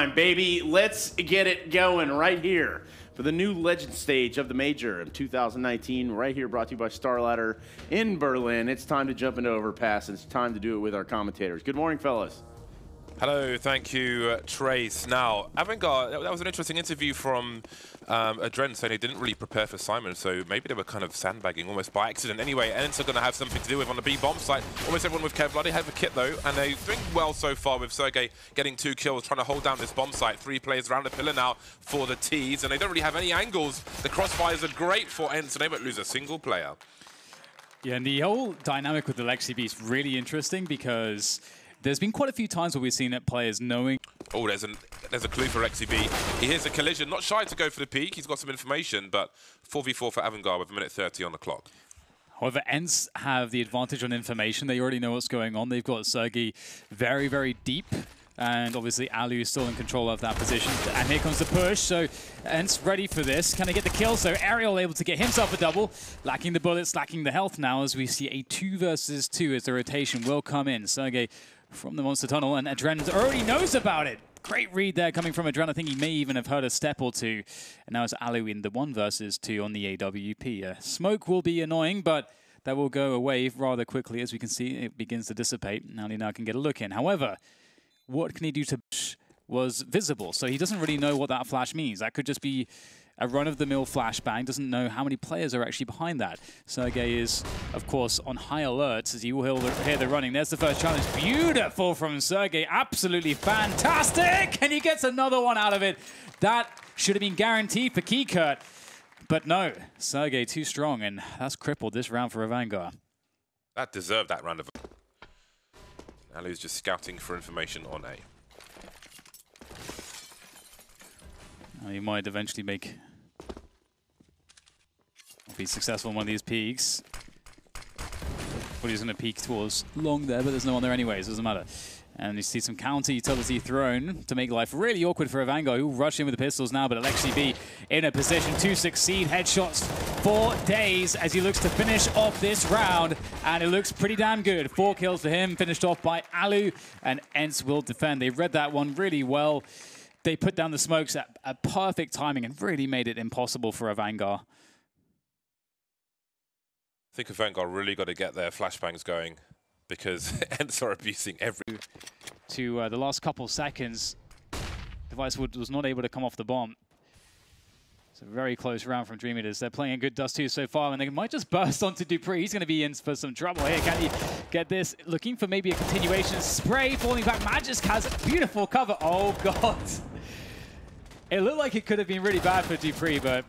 Baby, let's get it going right here for the new legend stage of the major in 2019, right here, brought to you by StarLadder in Berlin. It's time to jump into Overpass, and it's time to do it with our commentators. Good morning, fellas. Hello, thank you, Trace. Now, Avangard, that was an interesting interview from Adren saying they didn't really prepare for Simon, so maybe they were kind of sandbagging almost by accident. Anyway, Ents are going to have something to do with on the B bomb site. Almost everyone with Kevlar, they have a kit though, and they're doing well so far with Sergey getting 2 kills, trying to hold down this bomb site. 3 players around the pillar now for the T's, and they don't really have any angles. The crossfires are great for Ents, and they won't lose a single player. Yeah, and the whole dynamic with the Lexi B is really interesting because there's been quite a few times where we've seen it players knowing. Oh, there's a clue for Lexi B. He hears a collision, not shy to go for the peak. He's got some information, but 4v4 for Avangard with 1:30 on the clock. However, Ents have the advantage on information. They already know what's going on. They've got Sergey very, very deep. And obviously, Alu is still in control of that position. And here comes the push. So, Ents ready for this. Can they get the kill? So, Ariel able to get himself a double. Lacking the bullets, lacking the health now as we see a 2 versus 2 as the rotation will come in. Sergey from the Monster Tunnel, and Adren already knows about it. Great read there coming from Adren. I think he may even have heard a step or two. And now it's Alu in the 1 versus 2 on the AWP. Smoke will be annoying, but that will go away rather quickly. As we can see, it begins to dissipate. Ali now can get a look in. However, what can he do to was visible, so he doesn't really know what that flash means. That could just be a run-of-the-mill flashbang, doesn't know how many players are actually behind that. Sergey is, of course, on high alert as he will hear the running. There's the first challenge. Beautiful from Sergey, absolutely fantastic! And he gets another one out of it. That should have been guaranteed for Kikert, but no, Sergey too strong, and that's crippled this round for Avangard. That deserved that round of... Alu's just scouting for information on A. He might eventually be successful in one of these peaks. But he's going to peek towards long there, but there's no one there anyways, doesn't matter. And you see some counter utility thrown to make life really awkward for Avangard, who rush in with the pistols now, but Alexi B in a position to succeed. Headshots for days as he looks to finish off this round, and it looks pretty damn good. 4 kills for him, finished off by Alu, and Ents will defend. They read that one really well. They put down the smokes at perfect timing and really made it impossible for Avangard. I think Avangard really got to get their flashbangs going, because Ents are abusing every... To the last couple seconds, Device was not able to come off the bomb. It's a very close round from Dream Eaters. They're playing a good dust too so far, and they might just burst onto Dupree. He's going to be in for some trouble here. Can he get this? Looking for maybe a continuation. Spray falling back. Magisk has a beautiful cover. Oh, God. It looked like it could have been really bad for Dupree, but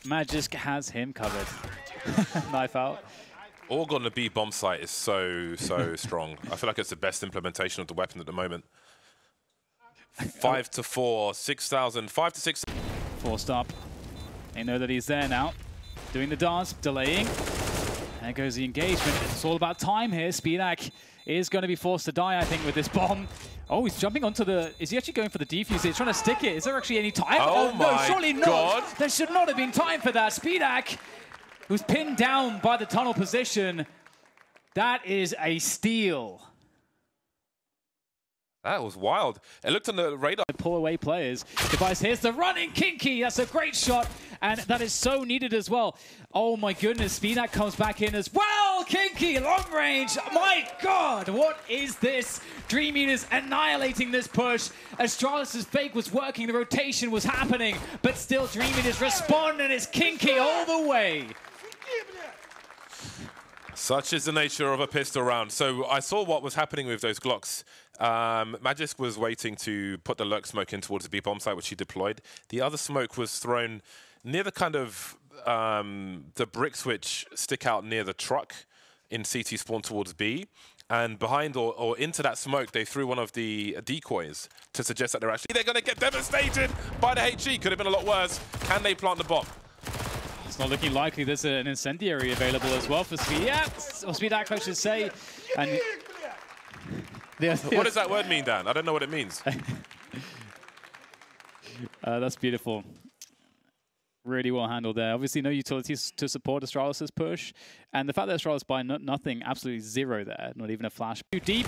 Magisk has him covered. Knife out. Org on the B bomb site is so strong. I feel like it's the best implementation of the weapon at the moment. 5 to 4, 6,000, 5 to 6. Forced up. They know that he's there now. Doing the dance, delaying. There goes the engagement. It's all about time here. Speedak is going to be forced to die, I think, with this bomb. Oh, he's jumping onto the... Is he actually going for the defuse? He's trying to stick it. Is there actually any time? Oh no, surely my God. not. There should not have been time for that. Speedak, who's pinned down by the tunnel position. That is a steal. That was wild. It looked on the radar. Pull away players. Device, here's the running Kinky. That's a great shot, and that is so needed as well. Oh my goodness, Speedak comes back in as well. Kinky, long range. My God, what is this? Dream Eaters annihilating this push. Astralis' fake was working, the rotation was happening, but still Dream Eaters respond, and it's Kinky all the way. Such is the nature of a pistol round. So I saw what was happening with those Glocks. Magisk was waiting to put the lurk smoke in towards the B bomb site, which he deployed. The other smoke was thrown near the kind of the bricks which stick out near the truck in CT spawn towards B. And behind or into that smoke, they threw one of the decoys to suggest that they're going to get devastated by the HE. Could have been a lot worse. Can they plant the bomb? It's not looking likely. There's an incendiary available as well for Speed. Yeah, or Speedak, I should say. And what does that word mean, Dan? I don't know what it means. That's beautiful. Really well handled there. Obviously, no utilities to support Astralis' push. And the fact that Astralis by nothing, absolutely zero there. Not even a flash. Too deep.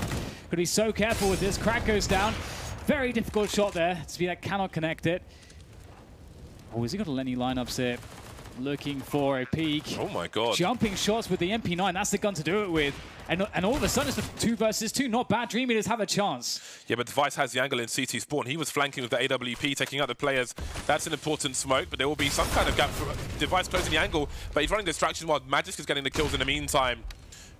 Could be so careful with this. Crack goes down. Very difficult shot there. SpeedAC cannot connect it. Oh, has he got any lineups here? Looking for a peek. Oh my god. Jumping shots with the MP9. That's the gun to do it with. And all of a sudden, it's a 2 versus 2. Not bad. Dream Eaters have a chance. Yeah, but Device has the angle in CT spawn. He was flanking with the AWP, taking out the players. That's an important smoke, but there will be some kind of gap for Device closing the angle. But he's running distraction while Magisk is getting the kills in the meantime.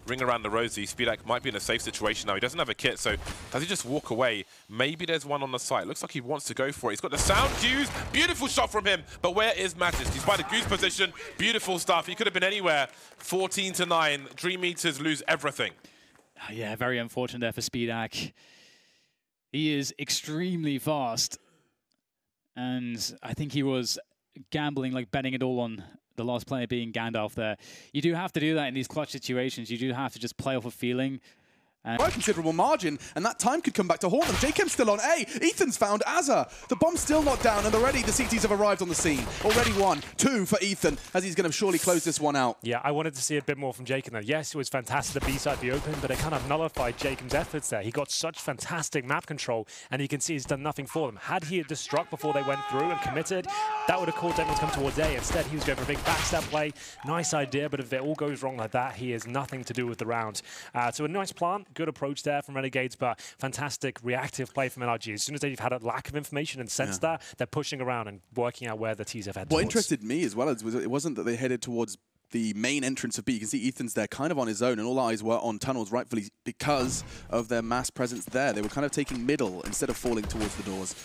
Ring around the rosy. SpeedAC might be in a safe situation now. He doesn't have a kit, so does he just walk away? Maybe there's one on the site. Looks like he wants to go for it. He's got the sound cues. Beautiful shot from him. But where is Magisk? He's by the goose position. Beautiful stuff. He could have been anywhere. 14-9. Dream Eaters lose everything. Yeah, very unfortunate there for SpeedAC. He is extremely fast. And I think he was gambling, like betting it all on the last player being Gandalf there. You do have to do that in these clutch situations. You do have to just play off a feeling. By a considerable margin, and that time could come back to haunt them. Jacob's still on A. Ethan's found Azza. The bomb's still not down, and already the CTs have arrived on the scene. Already 1, 2 for Ethan, as he's going to surely close this one out. Yeah, I wanted to see a bit more from Jacob there. Yes, it was fantastic the B-side be open, but it kind of nullified Jacob's efforts there. He got such fantastic map control, and you can see he's done nothing for them. Had he destruct before they went through and committed, that would have caused everyone to come towards A. Instead, he was going for a big backstab play. Nice idea, but if it all goes wrong like that, he has nothing to do with the round. So a nice plan, good approach there from Renegades, but fantastic reactive play from NRG. As soon as they've had a lack of information and sensed that, they're pushing around and working out where the T's have headed What towards. interested me as well was it wasn't that they headed towards the main entrance of B. You can see Ethan's there kind of on his own, and all eyes were on tunnels, rightfully because of their mass presence there. They were kind of taking middle instead of falling towards the doors.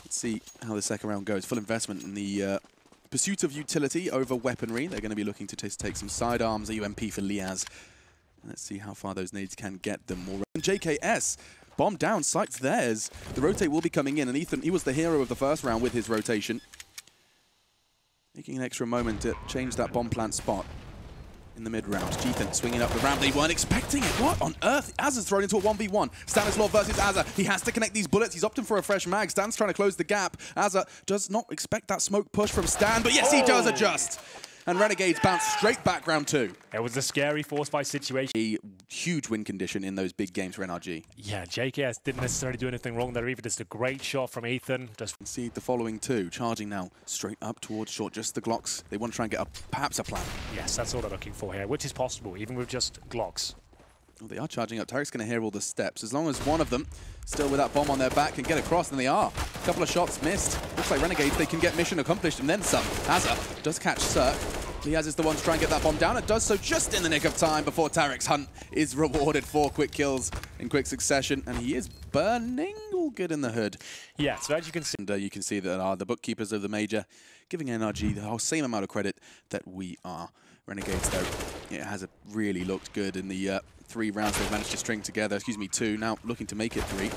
Let's see how the second round goes. Full investment in the pursuit of utility over weaponry. They're going to be looking to take some sidearms, a UMP for Liaz. Let's see how far those nades can get them. More JKS, bomb down, site's theirs. The rotate will be coming in, and Ethan, he was the hero of the first round with his rotation. Taking an extra moment to change that bomb plant spot in the mid-round. Ethan swinging up the ramp. They weren't expecting it. What on earth? Azza's thrown into a 1v1. Stanislaw versus Azza. He has to connect these bullets. He's opting for a fresh mag. Stan's trying to close the gap. Azza does not expect that smoke push from Stan, but yes, he does adjust. And Renegades bounce straight back round 2. It was a scary force fight situation. A huge win condition in those big games for NRG. Yeah, JKS didn't necessarily do anything wrong there either. Just a great shot from Ethan. Just see the following 2, charging now straight up towards short, just the Glocks. They want to try and get perhaps a plan. Yes, that's all they're looking for here, which is possible, even with just Glocks. Well, they are charging up. Tarek's going to hear all the steps. As long as one of them, still with that bomb on their back, can get across, then they are. A couple of shots missed. Looks like Renegades, they can get mission accomplished and then some. Azza does catch Cirque. Liaz is the one to try and get that bomb down. It does so just in the nick of time before Tarek's hunt is rewarded for quick kills in quick succession. And he is burning all good in the hood. Yeah, so as you can see. And you can see that the bookkeepers of the major giving NRG the whole same amount of credit that we are. Renegades, though, it has really looked good in the 3 rounds they've managed to string together. Excuse me, 2. Now looking to make it 3.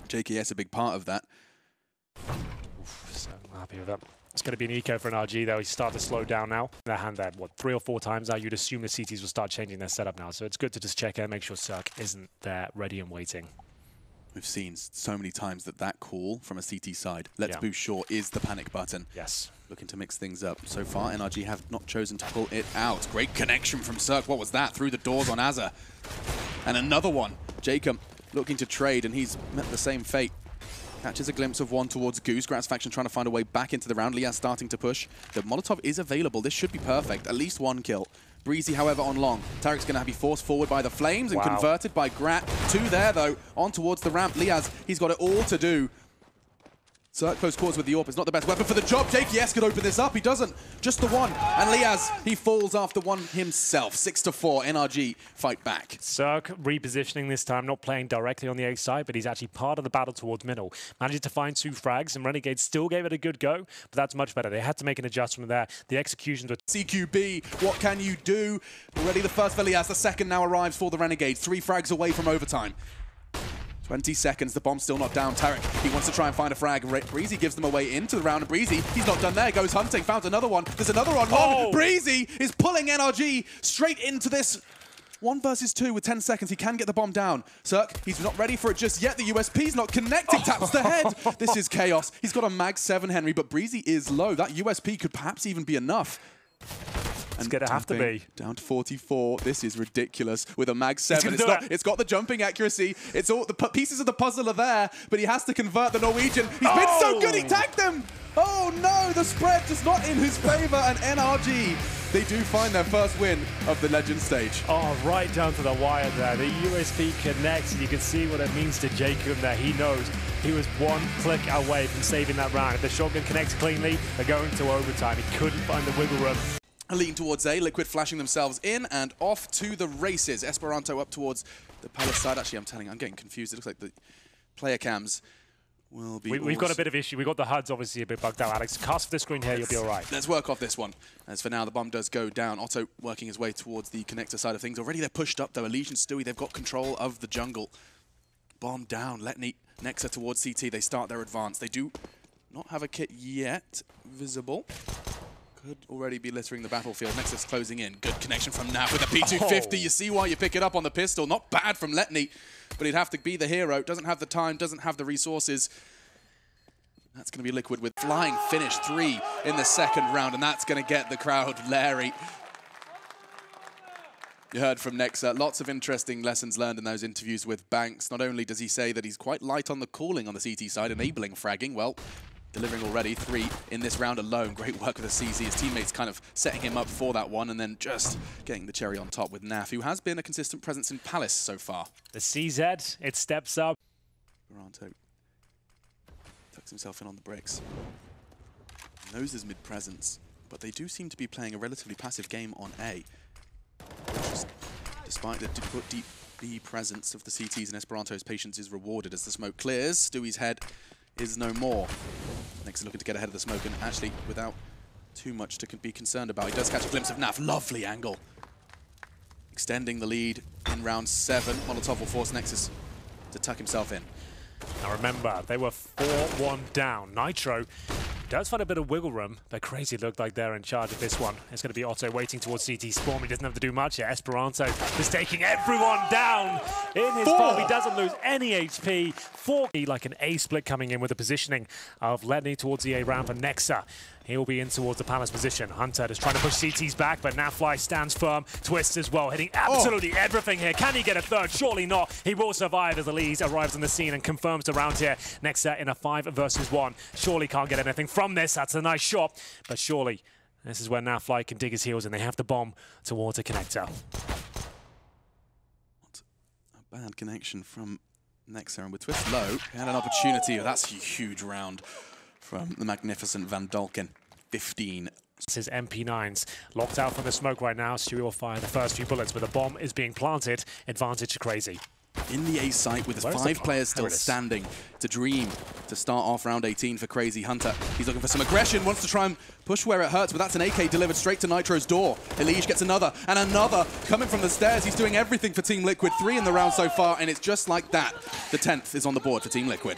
JKS a big part of that. Oof, so happy with that. It's going to be an eco for an RG, though. He's starting to slow down now. Their hand there, what, 3 or 4 times now. You'd assume the CTs will start changing their setup now. So it's good to just check in, make sure Cirque isn't there ready and waiting. We've seen so many times that call from a CT side, let's boost short, is the panic button. Yes. Looking to mix things up. So far, NRG have not chosen to pull it out. Great connection from Cirque. What was that? Through the doors on Azza. And another one. Jacob looking to trade, and he's met the same fate. Catches a glimpse of one towards Goose. Gratz faction trying to find a way back into the round. Liaz starting to push. The Molotov is available. This should be perfect. At least 1 kill. Breezy, however, on long. Tarek's going to be forced forward by the flames and converted by Grat. 2 there, though, on towards the ramp. Liaz, he's got it all to do. Cirque close quarters with the AWP is not the best weapon for the job. JKS could open this up. He doesn't. Just the one. And Liaz, he falls after one himself. 6-4. NRG fight back. Cirque repositioning this time, not playing directly on the A side, but he's actually part of the battle towards middle. Managed to find 2 frags, and Renegades still gave it a good go, but that's much better. They had to make an adjustment there. The executions were... CQB, what can you do? Already the first for Liaz. The second now arrives for the Renegades. 3 frags away from overtime. 20 seconds, the bomb's still not down. Tarek, he wants to try and find a frag. Breezy gives them a way into the round, and Breezy, he's not done there, goes hunting, found another one. There's another on one. Breezy is pulling NRG straight into this 1 versus 2 with 10 seconds. He can get the bomb down. Cirque, he's not ready for it just yet. The USP's not connecting, taps the head. This is chaos. He's got a mag 7, Henry, but Breezy is low. That USP could perhaps even be enough. It's going to have to be. Down to 44. This is ridiculous. With a mag 7, it's got the jumping accuracy. It's all the pieces of the puzzle are there, but he has to convert the Norwegian. He's been so good, he tagged them. Oh no, the spread just not in his favor, and NRG, they do find their first win of the Legend stage. Oh, right down to the wire there. The USP connects, and you can see what it means to Jacob there. He knows he was one click away from saving that round. If the shotgun connects cleanly, they're going to overtime. He couldn't find the wiggle room. Leading towards A, Liquid flashing themselves in and off to the races. Esperanto up towards the Palace side. Actually, I'm getting confused. It looks like the player cams will be... We've got a bit of issue. We've got the HUDs obviously a bit bugged out, Alex. Cast for the screen here, you'll be all right. Let's work off this one. As for now, the bomb does go down. Otto working his way towards the connector side of things. Already they're pushed up, though. Elysian, Stewie, they've got control of the jungle. Bomb down. Letney, Nexa towards CT. They start their advance. They do not have a kit yet visible. Could already be littering the battlefield. Nexus closing in. Good connection from Nav with a P250. You see why you pick it up on the pistol. Not bad from Letney, but he'd have to be the hero. Doesn't have the time, doesn't have the resources. That's going to be Liquid with flying finish 3 in the second round, and that's going to get the crowd leery. You heard from Nexa, lots of interesting lessons learned in those interviews with Banks. Not only does he say that he's quite light on the calling on the CT side, enabling fragging, well, delivering already 3 in this round alone. Great work with the CZ. His teammates kind of setting him up for that one, and then just getting the cherry on top with Naf, who has been a consistent presence in Palace so far. The CZ, it steps up. Esperanto tucks himself in on the bricks. Knows his mid-presence, but they do seem to be playing a relatively passive game on A. Just, despite the deep B presence of the CTs and Esperanto's patience is rewarded as the smoke clears. Stewie's head is no more. Next looking to get ahead of the smoke, and actually without too much to be concerned about. He does catch a glimpse of Naf. Lovely angle. Extending the lead in round 7. Molotov will force Nexus to tuck himself in. Now remember, they were 4-1 down. Nitro does find a bit of wiggle room, but Crazy looked like they're in charge of this one. It's going to be Otto waiting towards CT Spawn. He doesn't have to do much here. Esperanto is taking everyone down in his form. He doesn't lose any HP. 4 like an A split coming in with the positioning of Letney towards the A round for Nexa. He'll be in towards the Palace position. Hunter is trying to push CT's back, but Nafly stands firm. Twist as well, hitting absolutely everything here. Can he get a third? Surely not. He will survive as Elise arrives on the scene and confirms the round here. Nexa in a 5 versus 1. Surely can't get anything from this. That's a nice shot, but surely this is where Nafly can dig his heels in. They have the bomb towards a connector. What a bad connection from Nexa, and with Twist low, he had an opportunity. That's a huge round from the magnificent Van Dalken. 15. This is MP9s locked out from the smoke right now. Stewie will fire the first few bullets, but the bomb is being planted. Advantage to Crazy. In the A site with 5 players still standing. It's a dream to start off round 18 for Crazy. Hunter, he's looking for some aggression, wants to try and push where it hurts, but that's an AK delivered straight to Nitro's door. Elige gets another, and another coming from the stairs. He's doing everything for Team Liquid. 3 in the round so far, and it's just like that. The 10th is on the board for Team Liquid.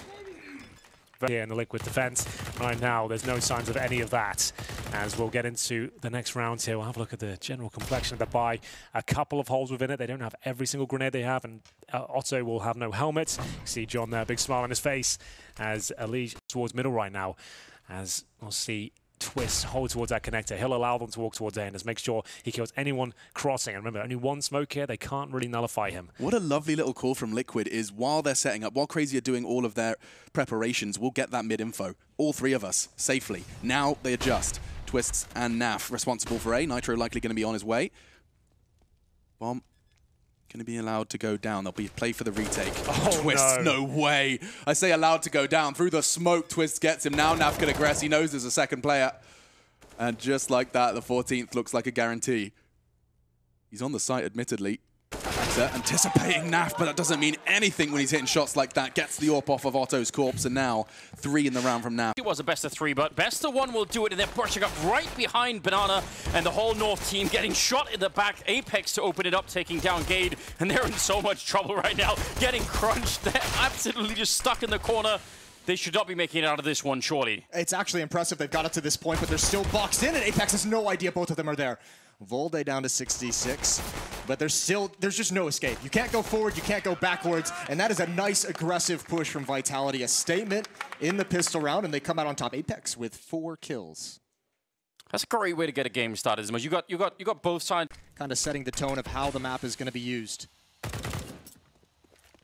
Here in the Liquid defense right now, there's no signs of any of that. As we'll get into the next round here, we'll have a look at the general complexion of the buy. A couple of holes within it. They don't have every single grenade they have, and Otto will have no helmet. You see John there, big smile on his face as Elige towards middle right now. As we'll see Twist hold towards that connector. He'll allow them to walk towards A and just make sure he kills anyone crossing. And remember, only 1 smoke here. They can't really nullify him. What a lovely little call from Liquid is while they're setting up, while Crazy are doing all of their preparations, we'll get that mid-info. All 3 of us, safely. Now they adjust. Twists and Naf responsible for A. Nitro likely going to be on his way. Bomb going to be allowed to go down. There'll be play for the retake. Oh, Twist, no way. I say allowed to go down. Through the smoke, Twist gets him. Now Naf can aggress. He knows there's a second player. And just like that, the 14th looks like a guarantee. He's on the site, admittedly. Anticipating Naf, but that doesn't mean anything when he's hitting shots like that. Gets the AWP off of Otto's corpse, and now 3 in the round from Naf. It was a best of 3, but best of 1 will do it, and they're pushing up right behind Banana, and the whole North team getting shot in the back. Apex to open it up, taking down Gade, and they're in so much trouble right now. Getting crunched. They're absolutely just stuck in the corner. They should not be making it out of this one, surely. It's actually impressive they've got it to this point, but they're still boxed in, and Apex has no idea both of them are there. Volde down to 66, but there's just no escape. You can't go forward, you can't go backwards, and that is a nice aggressive push from Vitality, a statement in the pistol round, and they come out on top. Apex with 4 kills. That's a great way to get a game started. You got both sides. Kind of setting the tone of how the map is going to be used.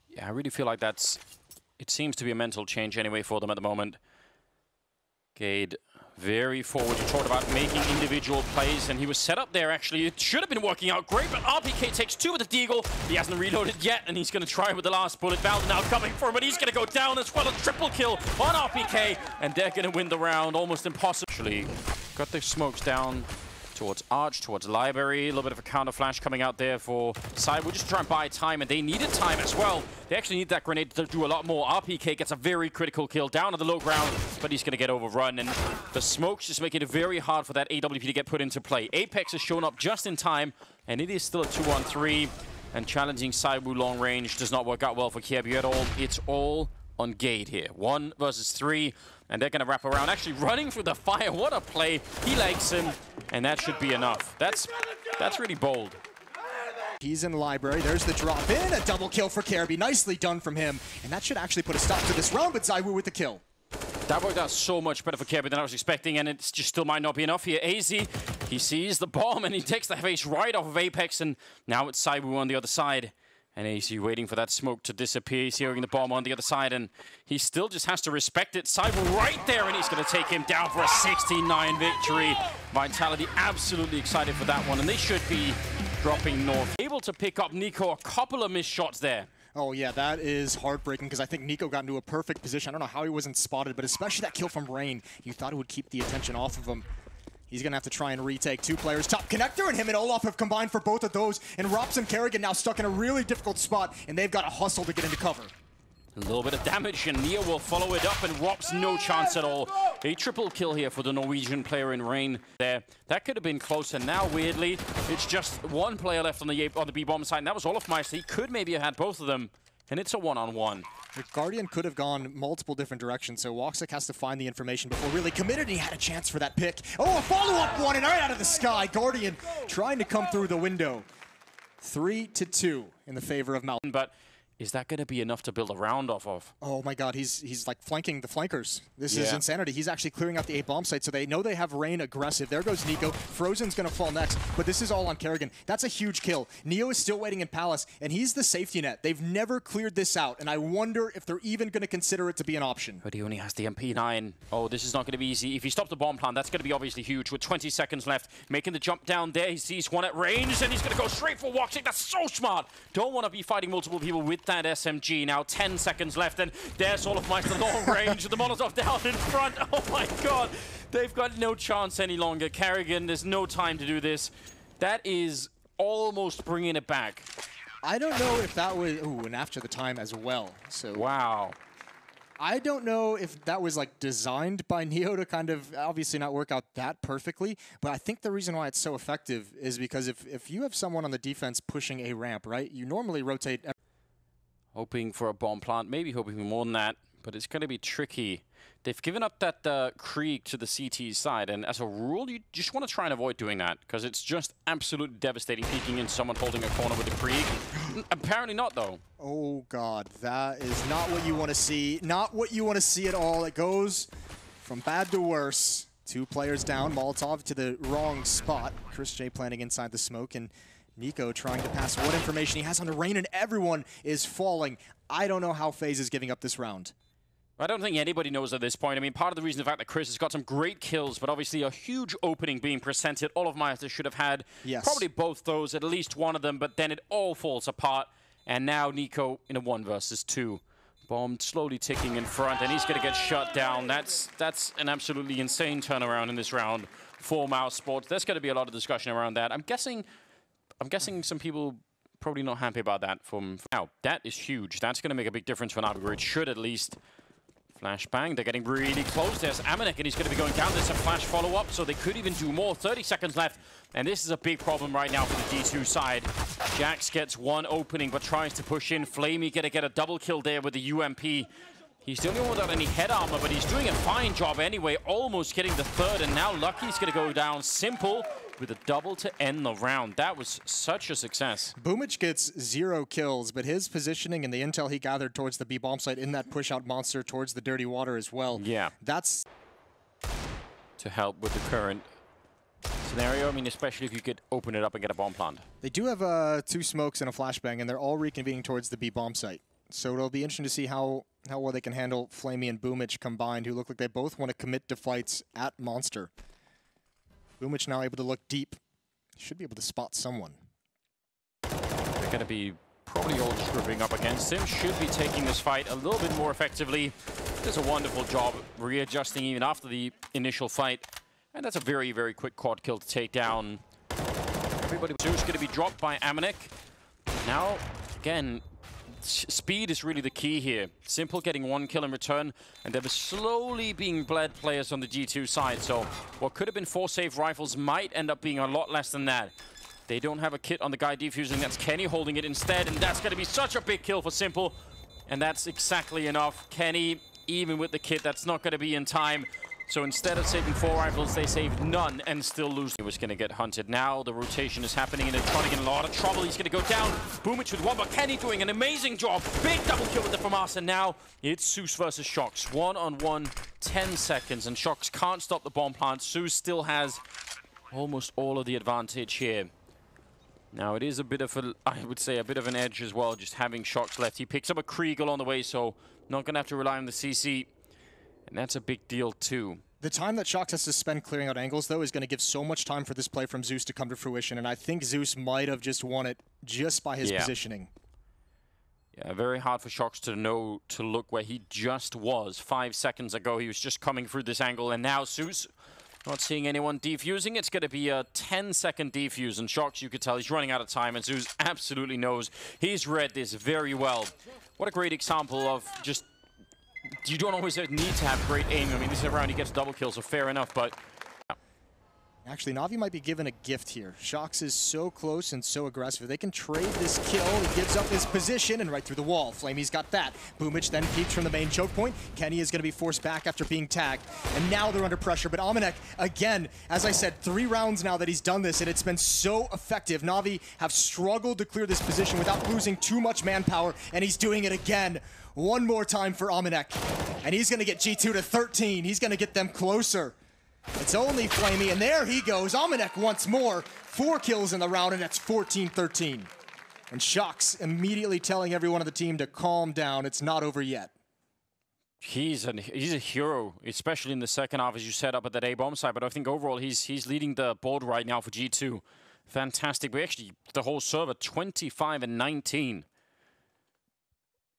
Yeah, I really feel like it seems to be a mental change anyway for them at the moment. Gade very forward. You talked about making individual plays, and he was set up there, actually. It should have been working out great, but RPK takes 2 with the deagle. He hasn't reloaded yet, and he's going to try with the last bullet. Valve now coming for him, but he's going to go down as well. A triple kill on RPK, and they're going to win the round. Almost impossible. Actually, got the smokes down towards Arch, towards Library. A little bit of a counter flash coming out there for Side. We're just trying to buy time, and they needed time as well. They actually need that grenade to do a lot more. RPK gets a very critical kill down to the low ground, but he's going to get overrun, and the smokes just making it very hard for that AWP to get put into play. Apex has shown up just in time, and it is still a 2-on-3, and challenging Saibu long range does not work out well for Kiebu at all. It's all on Gade here. 1 versus 3. And they're going to wrap around, actually running through the fire. What a play. He likes him, and that should be enough. That's really bold. He's in Library. There's the drop in. A double kill for Kiebu. Nicely done from him. And that should actually put a stop to this round, but ZywOo with the kill. That worked out so much better for Kiebu than I was expecting, and it just still might not be enough here. AZ, he sees the bomb, and he takes the face right off of Apex, and now it's ZywOo on the other side. And AZ waiting for that smoke to disappear. He's hearing the bomb on the other side, and he still just has to respect it. ZywOo right there, and he's going to take him down for a 16-9 victory. Vitality absolutely excited for that one, and they should be dropping north. Able to pick up NiKo a couple of missed shots there. Oh yeah, that is heartbreaking because I think NiKo got into a perfect position. I don't know how he wasn't spotted, but especially that kill from Rain. You thought it would keep the attention off of him. He's going to have to try and retake 2 players. Top connector, and him and Olaf have combined for both of those. And Rops and Kerrigan now stuck in a really difficult spot, and they've got to hustle to get into cover. A little bit of damage, and Nia will follow it up, and Rops no chance at all. A triple kill here for the Norwegian player in Rain there. That could have been close, and now, weirdly, it's just 1 player left on the B-bomb side, and that was Olafmeister. He could maybe have had both of them, and it's a 1-on-1. The Guardian could have gone multiple different directions, so Woxic has to find the information before really committed, and he had a chance for that pick. Oh, a follow-up one, and right out of the sky. Guardian trying to come through the window. 3-2 in the favor of Mountain. But is that going to be enough to build a round off of? Oh my god, he's like flanking the flankers. This is insanity. He's actually clearing out the A-bomb site, so they know they have Rain aggressive. There goes NiKo. Frozen's going to fall next, but this is all on Kerrigan. That's a huge kill. Neo is still waiting in Palace, and he's the safety net. They've never cleared this out, and I wonder if they're even going to consider it to be an option. But he only has the MP9. Oh, this is not going to be easy. If he stops the bomb plant, that's going to be obviously huge. With 20 seconds left, making the jump down there, he sees one at range, and he's going to go straight for Woxic. That's so smart. Don't want to be fighting multiple people with that SMG. Now 10 seconds left, and there's Olafmeister long range with the Molotov down in front. Oh my god, they've got no chance any longer. Kerrigan, there's no time to do this. That is almost bringing it back. I don't know if that was... Ooh, and after the time as well. So wow. I don't know if that was like designed by Neo to kind of obviously not work out that perfectly, but I think the reason why it's so effective is because if you have someone on the defense pushing a ramp, right, you normally rotate... Hoping for a bomb plant, maybe hoping for more than that, but it's going to be tricky. They've given up that Krieg to the CT side, and as a rule, you just want to try and avoid doing that, because it's just absolutely devastating peeking in someone holding a corner with a Krieg. Apparently not, though. Oh, God. That is not what you want to see. Not what you want to see at all. It goes from bad to worse. 2 players down. Molotov to the wrong spot. Chris J planting inside the smoke, and NiKo trying to pass what information he has on the Rain, and everyone is falling. I don't know how FaZe is giving up this round. I don't think anybody knows at this point. I mean, part of the reason the fact that Chris has got some great kills, but obviously a huge opening being presented. Olafmeister should have had probably both those, at least one of them, but then it all falls apart. And now NiKo in a 1 versus 2. Bomb slowly ticking in front, and he's going to get shut down. That's an absolutely insane turnaround in this round for Mouse Sports. There's going to be a lot of discussion around that. I'm guessing some people probably not happy about that from now. That is huge. That's going to make a big difference for Navigator. It should at least. Flashbang, they're getting really close. There's Amanek, and he's going to be going down. There's a flash follow-up, so they could even do more. 30 seconds left, and this is a big problem right now for the D2 side. Jax gets 1 opening, but tries to push in. Flamey going to get a double kill there with the UMP. He's the only one without any head armor, but he's doing a fine job anyway, almost getting the 3rd, and now Lucky's going to go down. Simple with a double to end the round. That was such a success. Boomich gets 0 kills, but his positioning and the intel he gathered towards the B-bomb site in that push-out monster towards the dirty water as well. Yeah. That's... To help with the current scenario. I mean, especially if you could open it up and get a bomb plant. They do have 2 smokes and a flashbang, and they're all reconvening towards the B bomb site. So it'll be interesting to see how well they can handle Flamey and Boomich combined, who look like they both want to commit to fights at Monster. Boomich now able to look deep. Should be able to spot someone. They're going to be probably all just grouping up against him. Should be taking this fight a little bit more effectively. Does a wonderful job readjusting even after the initial fight. And that's a very, very quick quad kill to take down everybody. Zeus going to be dropped by Amanek. Now, again, speed is really the key here. Simple getting 1 kill in return, and they were slowly being bled players on the G2 side. So what could have been 4 save rifles might end up being a lot less than that. They don't have a kit on the guy defusing. That's Kenny holding it instead, and that's going to be such a big kill for Simple. And that's exactly enough. Kenny, even with the kit, that's not going to be in time. So instead of saving 4 rifles, they saved none and still lose. He was going to get hunted. Now the rotation is happening and they're trying to get in a lot of trouble. He's going to go down. Boomich with 1, but Kenny doing an amazing job. Big double kill with the FAMAS, and now it's Zeus versus Shox. 1-on-1, 10 seconds, and Shox can't stop the bomb plant. Zeus still has almost all of the advantage here. Now it is a bit of a, I would say, a bit of an edge as well, just having Shox left. He picks up a Kriegel on the way, so not going to have to rely on the CC. And that's a big deal too. The time that Shox has to spend clearing out angles, though, is going to give so much time for this play from Zeus to come to fruition, and I think Zeus might have just won it just by his positioning. Yeah, very hard for Shox to know to look where he just was 5 seconds ago. He was just coming through this angle, and now Zeus not seeing anyone defusing. It's going to be a 10-second defuse, and Shox, you could tell he's running out of time, and Zeus absolutely knows. He's read this very well. What a great example of just... You don't always need to have great aim. I mean, this is a round he gets double kills, so fair enough, but... Actually, Na'Vi might be given a gift here. Shox is so close and so aggressive. They can trade this kill. He gives up his position and right through the wall. Flamey's got that. Boomich then peeks from the main choke point. Kenny is going to be forced back after being tagged. And now they're under pressure. But Amanek, again, as I said, 3 rounds now that he's done this, and it's been so effective. Na'Vi have struggled to clear this position without losing too much manpower, and he's doing it again. One more time for Amanek. And he's going to get G2 to 13. He's going to get them closer. It's only Flamey, and there he goes. Amanek once more. 4 kills in the round, and that's 14-13. And Shox immediately telling everyone on the team to calm down. It's not over yet. He's a hero, especially in the second half, as you set up at that A-bomb side. But I think overall, he's leading the board right now for G2. Fantastic. We actually, the whole server, 25-19.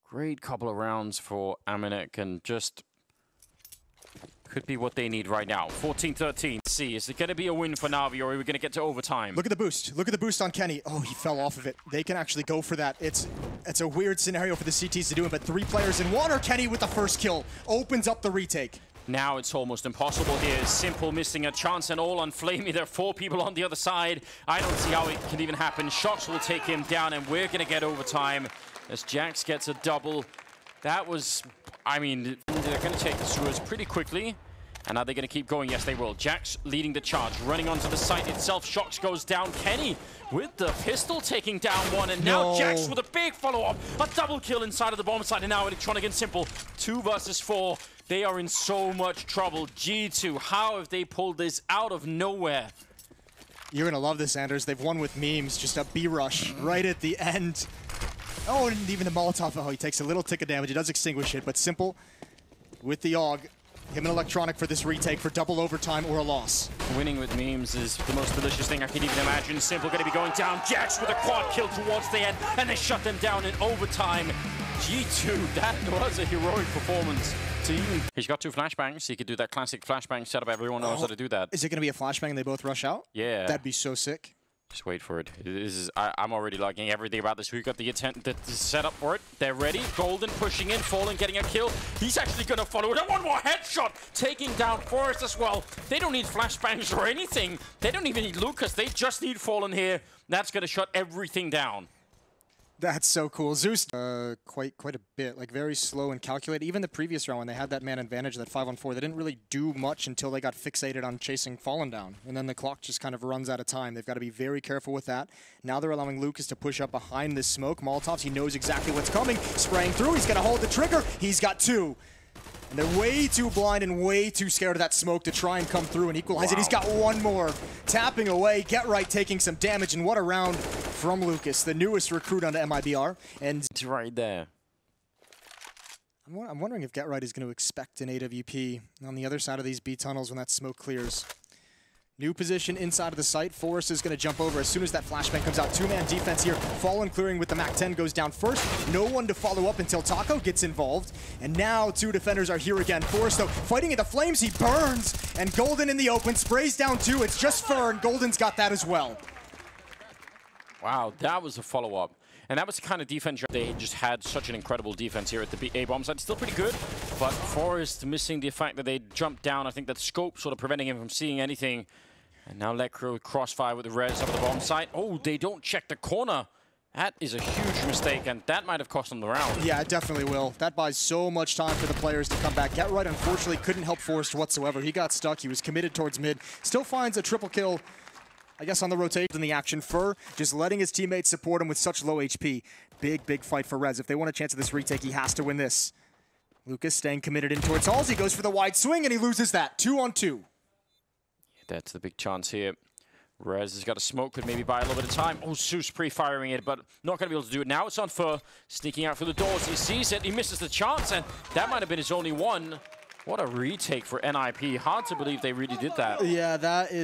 Great couple of rounds for Amanek, and just... could be what they need right now. 14-13. See, is it going to be a win for Na'Vi, or are we going to get to overtime? Look at the boost. Look at the boost on Kenny. Oh, he fell off of it. They can actually go for that. It's a weird scenario for the CTs to do it, but 3 players in water. Kenny with the first kill opens up the retake. Now it's almost impossible here. Simple missing a chance, and all on Flamey. There are 4 people on the other side. I don't see how it can even happen. Shox will take him down, and we're going to get overtime as Jax gets a double. That was... I mean, they're going to take the sewers pretty quickly. And are they going to keep going? Yes, they will. Jax leading the charge, running onto the site itself. Shox goes down. Kenny with the pistol taking down 1. And now Jax with a big follow-up. A double kill inside of the bomb site. And now Electronic and Simple. 2 versus 4. They are in so much trouble. G2, how have they pulled this out of nowhere? You're going to love this, Anders. They've won with memes. Just a B-rush right at the end. Oh, and even the Molotov. Oh, he takes a little tick of damage. He does extinguish it, but Simple with the AUG. Him and Electronic for this retake for double overtime or a loss. Winning with memes is the most delicious thing I can even imagine. Simple going to be going down. Jax with a quad kill towards the end, and they shut them down in overtime. G2, that was a heroic performance. He's got 2 flashbangs. He could do that classic flashbang setup. Everyone knows how to do that. Is it going to be a flashbang and they both rush out? Yeah. That'd be so sick. Just wait for it. I'm already liking everything about this. We've got the setup for it. They're ready. Golden pushing in. Fallen getting a kill. He's actually going to follow it. And 1 more headshot. Taking down Forrest as well. They don't need flashbangs or anything. They don't even need Lucas. They just need Fallen here. That's going to shut everything down. That's so cool. Zeus, quite a bit, like very slow and calculated. Even the previous round when they had that man advantage, that 5-on-4, they didn't really do much until they got fixated on chasing Fallen down. And then the clock just kind of runs out of time. They've got to be very careful with that. Now they're allowing Lucas to push up behind this smoke. Molotovs, he knows exactly what's coming. Spraying through, he's going to hold the trigger. He's got 2. And they're way too blind and way too scared of that smoke to try and come through and equalize it. He's got one more. Tapping away, Get Right taking some damage, and what a round from Lucas, the newest recruit onto MIBR. And It's right there. I'm wondering if Get Right is going to expect an AWP on the other side of these B tunnels when that smoke clears. New position inside of the site. Forrest is going to jump over as soon as that flashbang comes out. Two-man defense here. Fallen clearing with the MAC-10 goes down first. No one to follow up until Taco gets involved. And now two defenders are here again. Forrest, though, fighting at the flames. He burns. And Golden in the open. Sprays down two. It's just Fur, and Golden's got that as well. Wow, that was a follow-up. And that was the kind of defense they just had such an incredible defense here at the A bomb side. Still pretty good, but Forrest missing the fact that they jumped down. I think that scope sort of preventing him from seeing anything. And now Lecro crossfire with the res up at the bomb site. Oh, they don't check the corner. That is a huge mistake, and that might have cost them the round. Yeah, it definitely will. That buys so much time for the players to come back. Get Right, unfortunately, couldn't help Forrest whatsoever. He got stuck. He was committed towards mid. Still finds a triple kill, I guess, on the rotation in the action. Fur just letting his teammates support him with such low HP. Big fight for Rez. If they want a chance at this retake, he has to win this. Lucas staying committed in towards Halls. He goes for the wide swing, and he loses that. 2-on-2. That's the big chance here. Rez has got a smoke, could maybe buy a little bit of time. Oh, Zeus pre-firing it, but not going to be able to do it now. It's on Fur, sneaking out through the doors. He sees it, he misses the chance, and that might have been his only one. What a retake for NIP. Hard to believe they really did that. Yeah, that is...